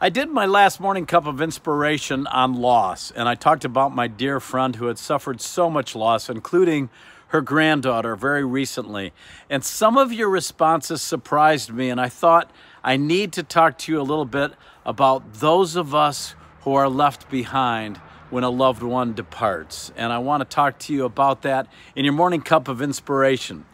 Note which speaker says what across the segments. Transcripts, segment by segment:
Speaker 1: I did my last morning cup of inspiration on loss, and I talked about my dear friend who had suffered so much loss, including her granddaughter very recently. And some of your responses surprised me, and I thought I need to talk to you a little bit about those of us who are left behind when a loved one departs. And I want to talk to you about that in your morning cup of inspiration.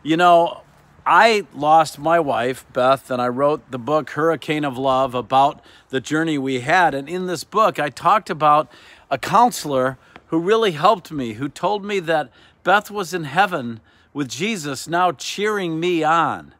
Speaker 1: You know, I lost my wife, Beth, and I wrote the book Hurricane of Love about the journey we had. And in this book, I talked about a counselor who really helped me, who told me that Beth was in heaven with Jesus now cheering me on,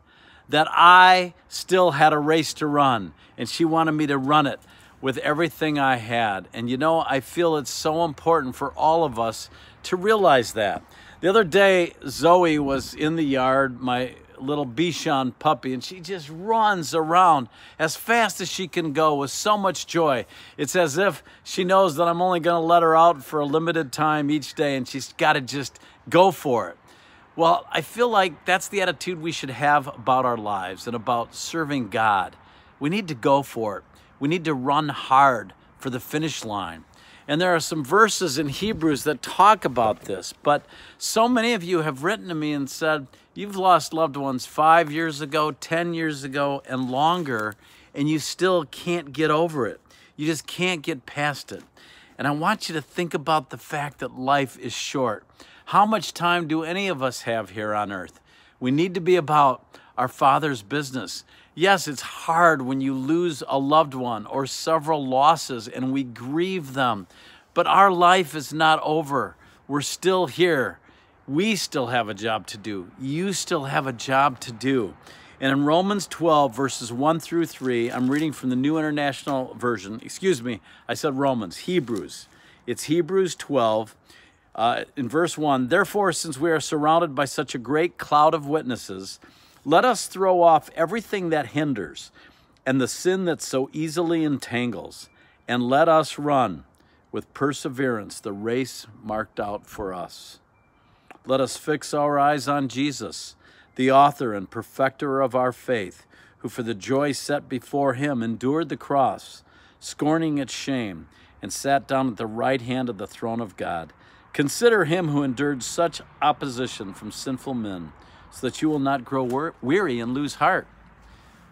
Speaker 1: that I still had a race to run, and she wanted me to run it with everything I had. And you know, I feel it's so important for all of us to realize that. The other day, Zoe was in the yard, my little Bichon puppy, and she just runs around as fast as she can go with so much joy. It's as if she knows that I'm only going to let her out for a limited time each day, and she's got to just go for it. Well, I feel like that's the attitude we should have about our lives and about serving God. We need to go for it. We need to run hard for the finish line. And there are some verses in Hebrews that talk about this, but so many of you have written to me and said, you've lost loved ones 5 years ago, 10 years ago, and longer, and you still can't get over it. You just can't get past it. And I want you to think about the fact that life is short. How much time do any of us have here on earth? We need to be about our Father's business. Yes, it's hard when you lose a loved one or several losses and we grieve them, but our life is not over. We're still here. We still have a job to do. You still have a job to do. And in Romans 12, verses 1 through 3, I'm reading from the New International Version. Excuse me, I said Romans, Hebrews. It's Hebrews 12, in verse 1. Therefore, since we are surrounded by such a great cloud of witnesses, let us throw off everything that hinders and the sin that so easily entangles, and let us run with perseverance the race marked out for us. Let us fix our eyes on Jesus, the author and perfecter of our faith, who for the joy set before him endured the cross, scorning its shame, and sat down at the right hand of the throne of God. Consider him who endured such opposition from sinful men, so that you will not grow weary and lose heart.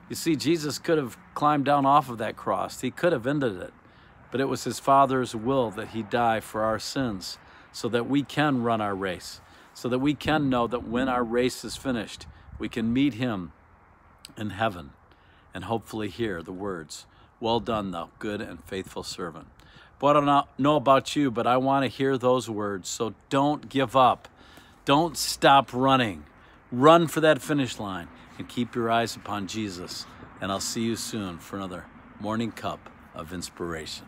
Speaker 1: You see, Jesus could have climbed down off of that cross. He could have ended it, but it was his Father's will that he die for our sins so that we can run our race, so that we can know that when our race is finished, we can meet him in heaven and hopefully hear the words, "Well done, thou good and faithful servant." Boy, I don't know about you, but I want to hear those words, so don't give up. Don't stop running. Run for that finish line and keep your eyes upon Jesus. And I'll see you soon for another morning cup of inspiration.